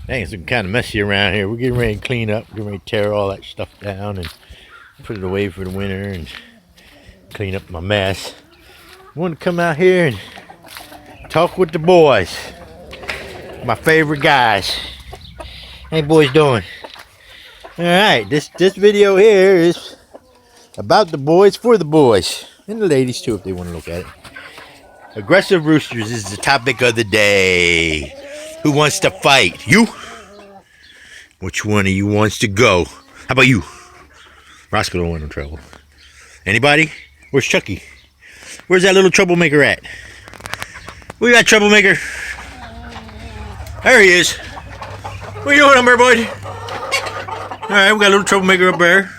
Dang, it's kind of messy around here. We're getting ready to clean up, getting ready to tear all that stuff down and put it away for the winter and clean up my mess. I want to come out here and talk with the boys, my favorite guys. How you boys doing? All right, this video here is about the boys for the boys and the ladies too, if they want to look at it. Aggressive roosters is the topic of the day. Who wants to fight? You? Which one of you wants to go? How about you? Roscoe don't want no trouble. Anybody? Where's Chucky? Where's that little troublemaker at? We got troublemaker. There he is. What you doing up there, boy? Alright, we got a little troublemaker up there.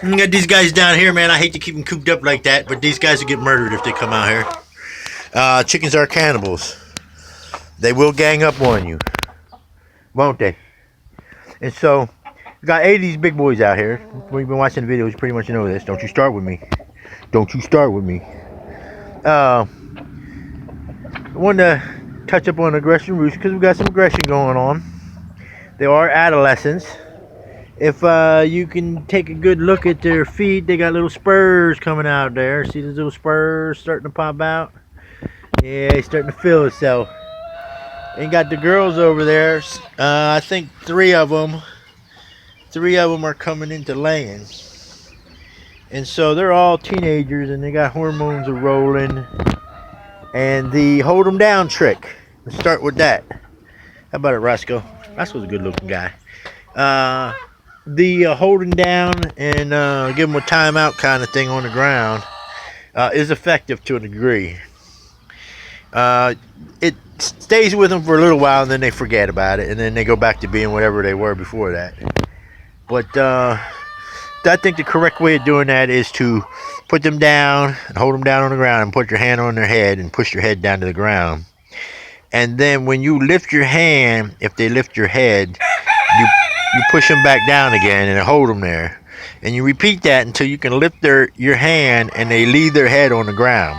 We got these guys down here, man. I hate to keep them cooped up like that, but these guys will get murdered if they come out here. Chickens are cannibals. They will gang up on you, won't they? And so, we got 8 of these big boys out here. When you've been watching the videos, you pretty much know this. Don't you start with me. Don't you start with me. I wanted to touch up on aggression roost because we got some aggression going on. They are adolescents. If you can take a good look at their feet, they got little spurs coming out there. See those little spurs starting to pop out? Yeah, he's starting to feel itself. And got the girls over there. I think 3 of them. 3 of them are coming into laying. And so they're all teenagers and they got hormones are rolling. And the hold them down trick. Let's start with that. How about it, Roscoe? Roscoe's a good looking guy. The holding down and give them a timeout kind of thing on the ground is effective to a degree. It stays with them for a little while and then they forget about it and then they go back to being whatever they were before that. But I think the correct way of doing that is to put them down and hold them down on the ground and put your hand on their head and push your head down to the ground. And then when you lift your hand, if they lift your head, you push them back down again and hold them there. And you repeat that until you can lift your hand and they leave their head on the ground.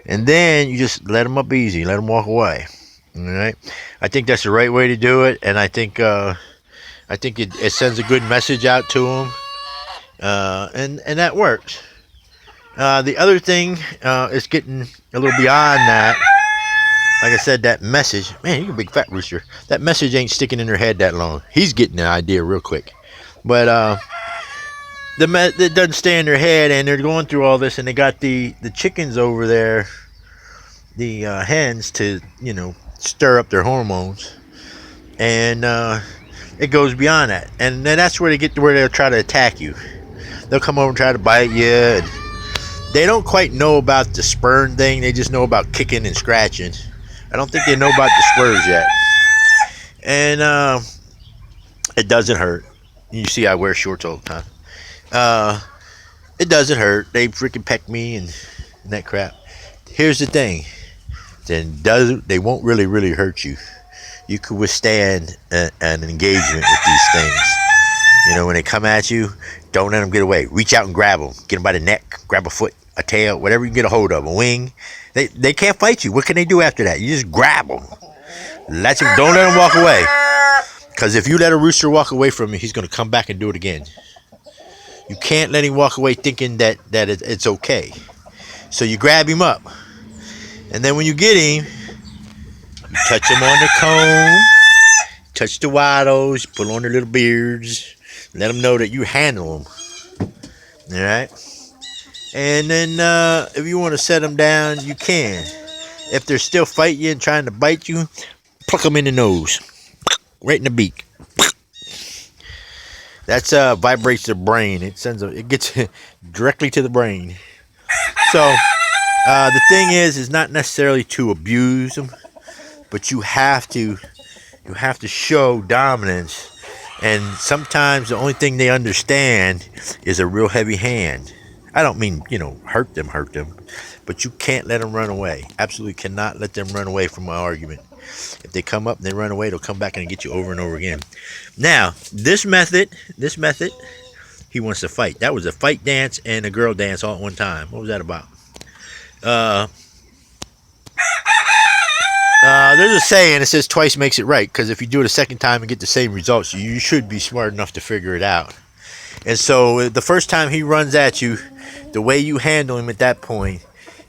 And then you just let them up easy, let them walk away. All right. I think that's the right way to do it, and I think it sends a good message out to them, and that works. The other thing is getting a little beyond that. Like I said, that message, man, you're a big fat rooster. That message ain't sticking in their head that long. He's getting the idea real quick, but it doesn't stay in their head, and they're going through all this, and they got the chickens over there, the hens, to stir up their hormones, and it goes beyond that, and then that's where they get to where they'll try to attack you. They'll come over and try to bite you, and they don't quite know about the spurn thing. They just know about kicking and scratching. I don't think they know about the spurs yet, and it doesn't hurt. You see, I wear shorts all the time. It doesn't hurt. They freaking peck me and that crap. Here's the thing. They won't really hurt you. You could withstand an engagement with these things. When they come at you, don't let them get away. Reach out and grab them. Get them by the neck. Grab a foot, a tail, whatever you can get a hold of. A wing. They can't fight you. What can they do after that? You just grab them. Don't let them walk away. Because if you let a rooster walk away from you, he's going to come back and do it again. You can't let him walk away thinking that it's okay. So you grab him up. And then when you get him, you touch him on the comb, touch the wattles, pull on their little beards, let them know that you handle them. Alright? And then if you want to set them down, you can. If they're still fighting you and trying to bite you, pluck them in the nose. Right in the beak. That's vibrates the brain. It gets directly to the brain. So the thing is not necessarily to abuse them, but you have to show dominance. And sometimes the only thing they understand is a real heavy hand. I don't mean hurt them, but you can't let them run away. Absolutely cannot let them run away from an argument. If they come up and they run away, they'll come back and get you over and over again. Now, this method, he wants to fight. That was a fight dance and a girl dance all at one time. What was that about? There's a saying, it says twice makes it right, because if you do it a second time and get the same results, you should be smart enough to figure it out. And so the first time he runs at you, the way you handle him at that point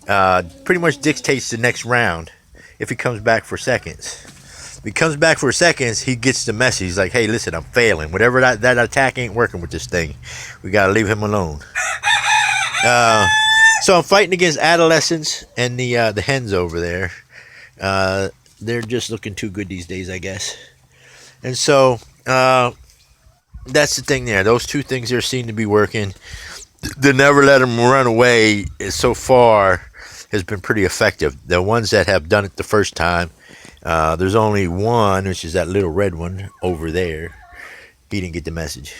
pretty much dictates the next round if he comes back for seconds. If he comes back for seconds, he gets the message. He's like, hey, listen, I'm failing. Whatever that attack ain't working with this thing. We got to leave him alone. So I'm fighting against adolescents and the hens over there. They're just looking too good these days, I guess. And so that's the thing there. Those two things there seem to be working. The never let them run away so far has been pretty effective. The ones that have done it the first time, there's only one, which is that little red one over there. He didn't get the message.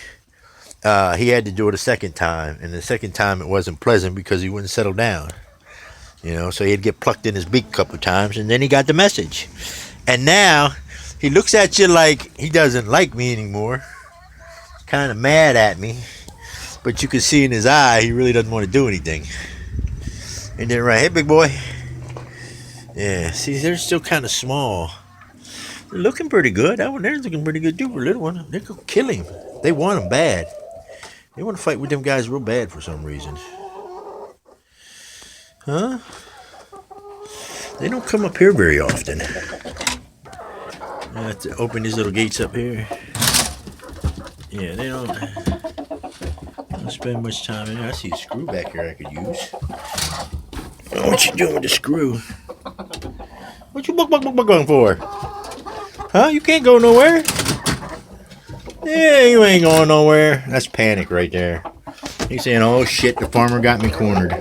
He had to do it a second time, and the second time it wasn't pleasant because he wouldn't settle down. So he'd get plucked in his beak a couple of times, and then he got the message. And now he looks at you like he doesn't like me anymore. Kind of mad at me, but you can see in his eye he really doesn't want to do anything. And then right, hey big boy. Yeah, see, they're still kind of small. They're looking pretty good. That one there's looking pretty good too for a little one. They're gonna kill him. They want him bad. They want to fight with them guys real bad for some reason. Huh? They don't come up here very often. I have to open these little gates up here. Yeah, they don't spend much time in here. I see a screw back here I could use. Oh, what you doing with the screw? What you going for? Huh? You can't go nowhere. Yeah, you ain't going nowhere. That's panic right there. He's saying, oh shit, the farmer got me cornered.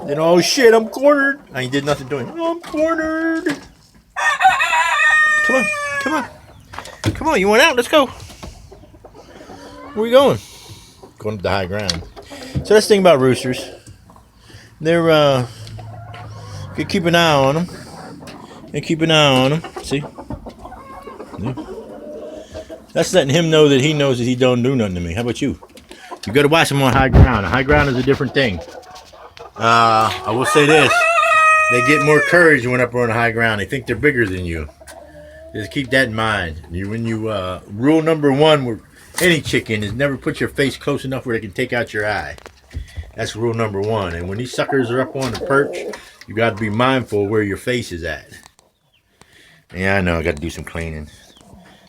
Then, oh shit, I'm cornered. I ain't did nothing to him. Oh, I'm cornered. Come on, come on. Come on, you want out? Let's go. Where we going? Going up the high ground. So that's the thing about roosters. They're, you keep an eye on them. And keep an eye on them. See? Yeah. That's letting him know that he knows that he don't do nothing to me. How about you? You got to watch them on high ground. High ground is a different thing. I will say this. They get more courage when up on high ground. They think they're bigger than you. Just keep that in mind. Rule number one with any chicken is never put your face close enough where they can take out your eye. That's rule number one. And when these suckers are up on the perch, you got to be mindful where your face is at. Yeah, I know. I got to do some cleaning.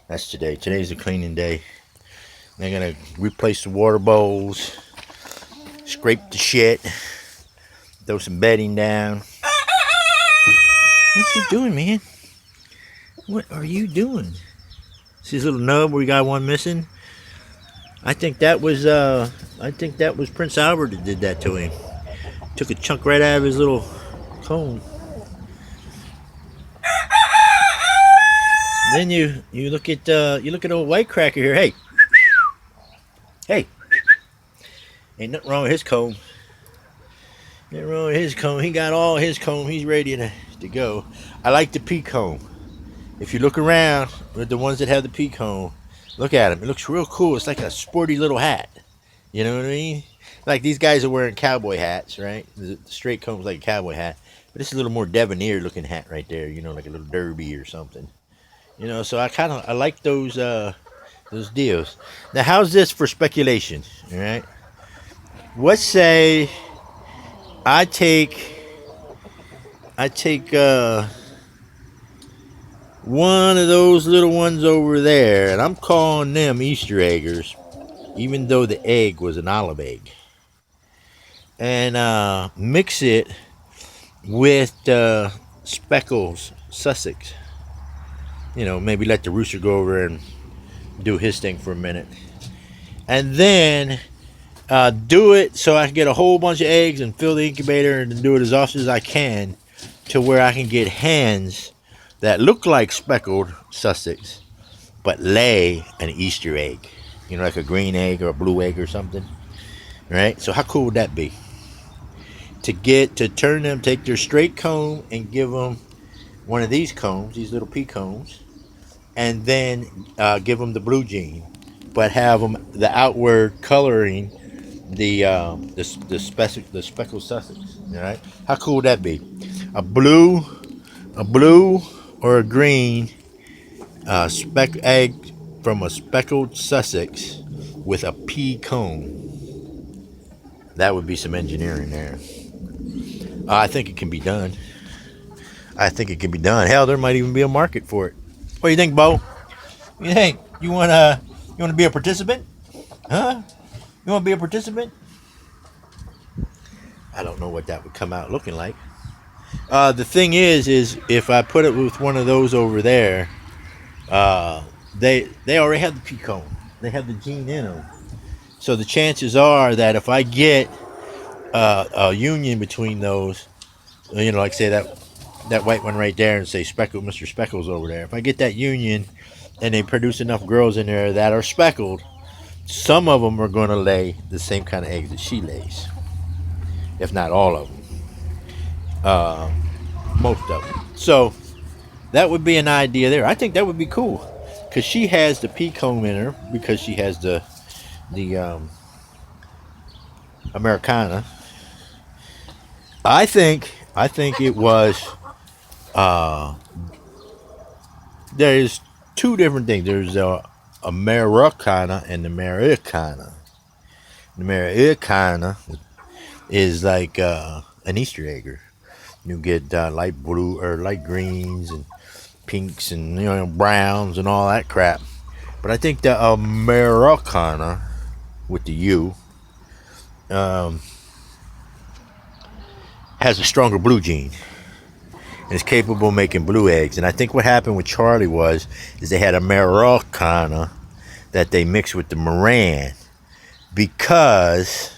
That's today. Today's the cleaning day. They're going to replace the water bowls, scrape the shit, throw some bedding down. What you doing, man? What are you doing? See this little nub where you got one missing? I think that was Prince Albert that did that to him. Took a chunk right out of his little comb. Then you look at old White Cracker here. Hey, hey, ain't nothing wrong with his comb. Nothing wrong with his comb. He got all his comb. He's ready to go. I like the pea comb. If you look around with the ones that have the pea comb, look at them. It looks real cool. It's like a sporty little hat. You know what I mean? Like these guys are wearing cowboy hats, right? The straight comb's like a cowboy hat, but it's a little more debonair looking hat right there. Like a little derby or something. So I like those deals. Now, how's this for speculation? All right. Let's say I take one of those little ones over there, and I'm calling them Easter eggers, even though the egg was an olive egg, and mix it with Speckles Sussex. Maybe let the rooster go over and do his thing for a minute, and then do it so I can get a whole bunch of eggs and fill the incubator and do it as often as I can, to where I can get hens that look like speckled Sussex but lay an Easter egg, like a green egg or a blue egg or something, right? So how cool would that be to turn them, take their straight comb and give them one of these combs, these little pea combs, and then give them the blue gene, but have them the outward coloring the speckled Sussex. All right, how cool would that be? A blue a blue or a green speck egg from a speckled Sussex with a pea comb. That would be some engineering there. I think it can be done. I think it can be done. Hell, there might even be a market for it. What do you think, Bo? You think you wanna be a participant? Huh? You wanna be a participant? I don't know what that would come out looking like. The thing is if I put it with one of those over there, they already have the pea comb. They have the gene in them. So the chances are that if I get a union between those, like say that white one right there, and say Speckled Mr. Speckles over there. If I get that union, and they produce enough girls in there that are speckled, some of them are going to lay the same kind of eggs that she lays, if not all of them, most of them. So that would be an idea there. I think that would be cool because she has the pea comb in her because she has the Americana. I think it was. There's two different things. There's Americana and Americana. The Americana is like an Easter egg. You get light blue or light greens and pinks and browns and all that crap. But I think the Americana with the U has a stronger blue gene and is capable of making blue eggs. And I think what happened with Charlie is they had Americana that they mixed with the Moran, because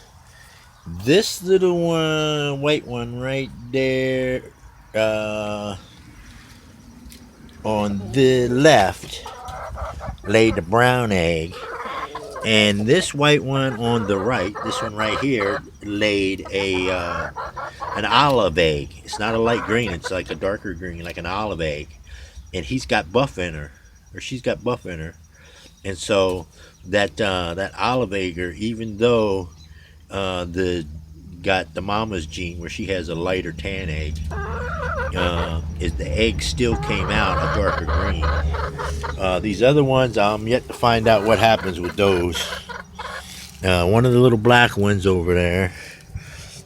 this little one, white one right there, on the left, laid the brown egg, and this white one on the right, this one right here, laid an olive egg. It's not a light green, it's like a darker green, like an olive egg. And he's got buff in her, or she's got buff in her. And so that olive egg, even though got the mama's gene where she has a lighter tan egg, is the egg still came out a darker green. These other ones, I'm yet to find out what happens with those. One of the little black ones over there,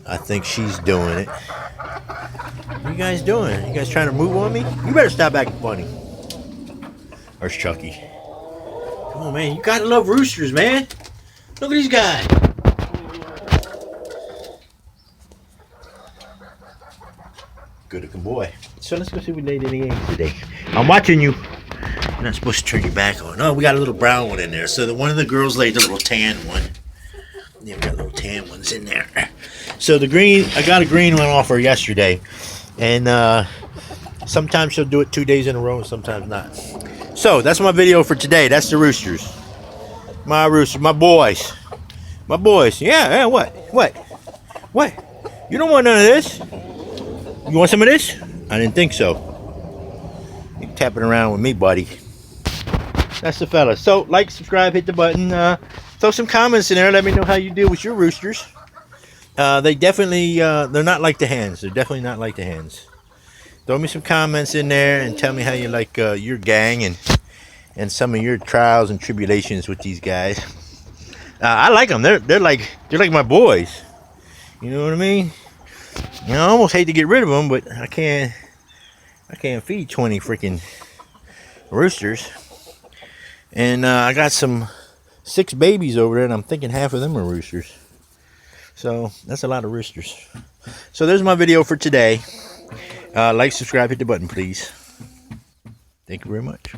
I think she's doing it. What you guys doing? You guys trying to move on me? You better stop acting funny. There's Chucky. Come on, man. You gotta love roosters, man. Look at these guys. Good looking boy. So let's go see if we laid any eggs today. I'm watching you. You're not supposed to turn your back on. Oh, we got a little brown one in there. So one of the girls laid the little tan one. Yeah, we got little tan ones in there. So the green, I got a green one off her yesterday. And sometimes she'll do it 2 days in a row and sometimes not. So that's my video for today. That's the roosters. My roosters, my boys. My boys. Yeah, what? You don't want none of this? You want some of this? I didn't think so. You're tapping around with me, buddy. That's the fella. So, like, subscribe, hit the button. Throw some comments in there. Let me know how you deal with your roosters. They definitely, they're not like the hens. They're definitely not like the hens. Throw me some comments in there and tell me how you like your gang and some of your trials and tribulations with these guys. I like them. They're like my boys. You know what I mean? I almost hate to get rid of them, but I can't feed 20 freaking roosters. And I got 6 babies over there, and I'm thinking half of them are roosters. So that's a lot of roosters. So there's my video for today. Like, subscribe, hit the button, please. Thank you very much.